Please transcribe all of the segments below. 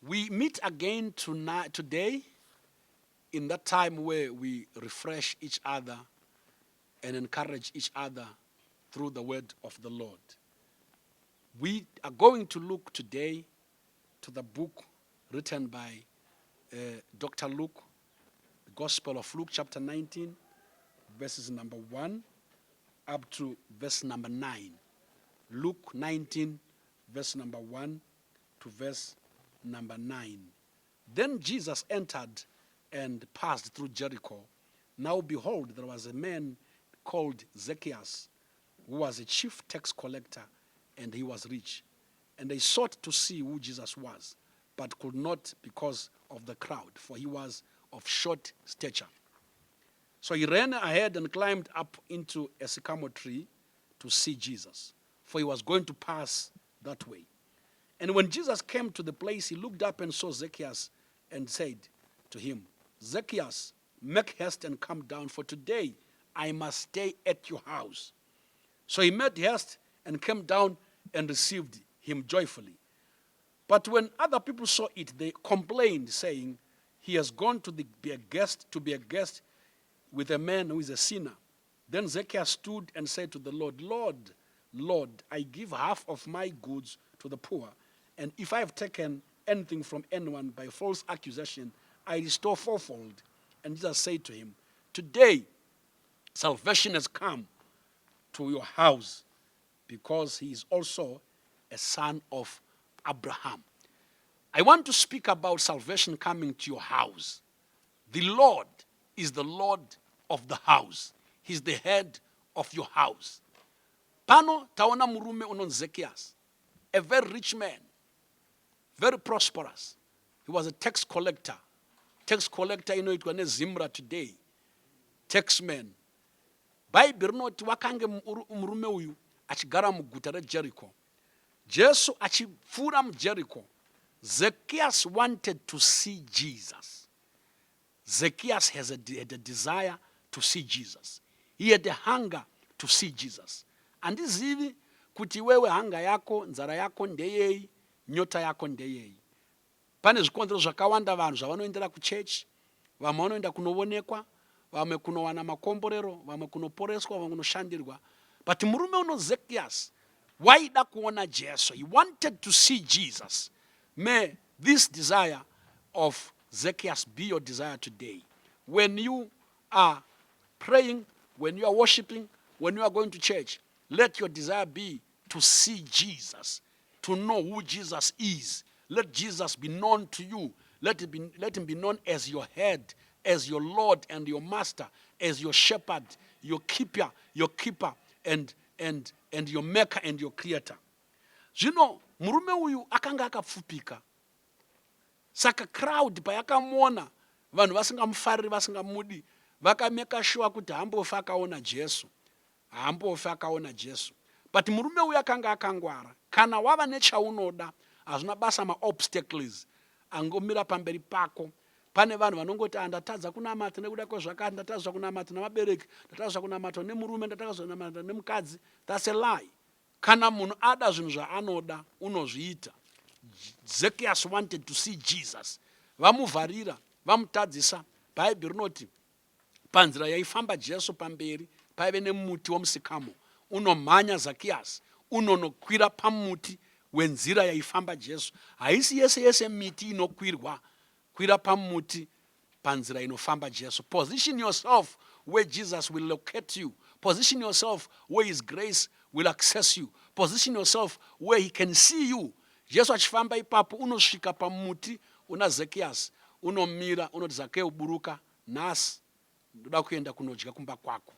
We meet again today in that time where we refresh each other and encourage each other through the word of the Lord. We are going to look today to the book written by Dr. Luke, the Gospel of Luke, chapter 19, verses number 1 up to verse number 9. Luke 19, verse number 1 to verse number 9. Then Jesus entered and passed through Jericho. Now behold, there was a man called Zacchaeus, who was a chief tax collector, and he was rich. And they sought to see who Jesus was, but could not because of the crowd, for he was of short stature. So he ran ahead and climbed up into a sycamore tree to see Jesus, for he was going to pass that way. And when Jesus came to the place, he looked up and saw Zacchaeus and said to him, Zacchaeus, make haste and come down, for today I must stay at your house. So he made haste and came down and received him joyfully. But when other people saw it, they complained, saying, he has gone to be a guest with a man who is a sinner. Then Zacchaeus stood and said to the Lord, Lord, I give half of my goods to the poor, and if I have taken anything from anyone by false accusation, I restore fourfold. And Jesus said to him, today salvation has come to your house, because he is also a son of Abraham. I want to speak about salvation coming to your house. The Lord is the Lord of the house. He's the head of your house. Pano taona murume unon Zacchaeus, a very rich man, very prosperous. He was a tax collector. Tax collector, it was Zimra today. Tax man. Bible not wakange murume uyu achigara muguta Jericho. Jesu achifura Jericho. Zacchaeus wanted to see Jesus. Zacchaeus had a desire to see Jesus. He had a hunger to see Jesus. And this is kuti wewe hanga yako, nzara yako ndeyei, nyota yako ndeyei. Pane zvikondero zvakawanda vanhu zvavanoendera kuchechi, vamwe vanoenda kunoonekwa, vamwe kunowana makomborero, vamwe kunoporeswa, vamwe kunoshandirwa. But murume uno Zacchaeus waida kuona Jesu. He wanted to see Jesus. May this desire of Zacchaeus be your desire today. When you are praying, when you are worshiping, when you are going to church, let your desire be to see Jesus, to know who Jesus is. Let Jesus be known to you. Let him be known as your head, as your Lord and your master, as your shepherd, your keeper, and your maker and your creator. You know, murume uyu akanga akapfupika. Saka crowd payakamona, vanhu vasingamufariri, vasingamudi, vakameka sure kuti hambofa akaona Jesu. Hambofa akaona Jesu. But murume uyu akanga akangwara. Kana wava nechaunoda, hazvina basa ma-obstacles angomira pamberi pako. Pane vanhu vanongoti ndatadza kunamata nekuda kwezvakati, ndatadza kunamata namabereki, ndatadza kunamata nemurume, ndatadza kunamata nemukadzi. That's a lie. Kana munhu ada zvinhu zvaanoda, unozviita. Zacchaeus wanted to see Jesus. Vamuvharira, vamutadzisa. Bible rinoti panzira yaifamba Jesu pamberi, paive nemuti womusikamo. Unomhanya Zacchaeus, unonokwira pamuti wenzira yaifamba Jesu. Haisi yese miti inokwirwa. Kwira pamuti panzira inofamba Jesu. Position yourself where Jesus will locate you. Position yourself where his grace will access you. Position yourself where he can see you. Jesu achifamba ipapo, unosvika pamuti una Zacchaeus, unomira, unoti Zacchaeus buruka, nasi ndoda kuenda kunodya kumba kwako.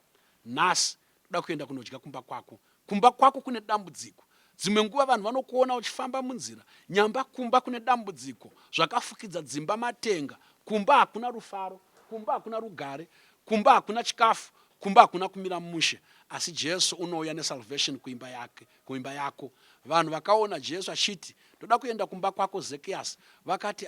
Nasi ndoda kuenda kunodya kumba kwako. Kumba kwako kune dambudziko. Dzimwe nguva vanhu vanokuona uchifamba munzira, nyamba kumba kune dambudziko, zvakafukidza dzimba matenga, kumba hakuna rufaro, kumba hakuna rugare, kumba hakuna chikafu, kumba hakuna kumira mushe. Asi Jesu unouya nesalvation kuimba yako. Vanhu vakaona Jesu achiti, ndoda kuenda kumba kwako Zacchaeus, vakati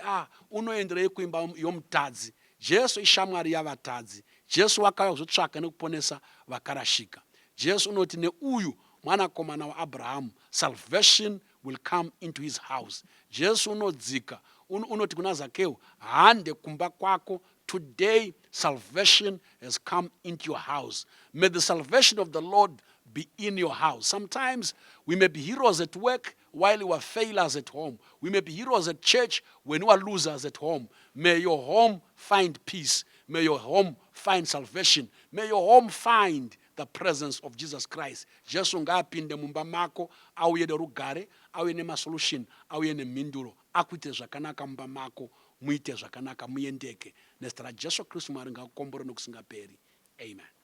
unoenderei kuimba yomutadzi. Jesu ishamwari yavatadzi. Jesu wakauya kuzotsvaka nekuponesa vakarashika. Jesu unoti neuyu mwanakomana waAbraham, salvation will come into his house. Jesu unodzika, unoti kuna Zakeu, hande kumba kwako. Today, salvation has come into your house. May the salvation of the Lord be in your house. Sometimes we may be heroes at work while we are failures at home. We may be heroes at church when we are losers at home. May your home find peace. May your home find salvation. May your home find the presence of Jesus Christ. Jesu ngapinde mumba mako, auye de rugare, auye ne solution, auye ne minduro. Akuite zvakanaka mumba mako, muite zvakanaka muyendeke. Nestra Jesu Kristu maringa komboro nokusingaperi. Amen.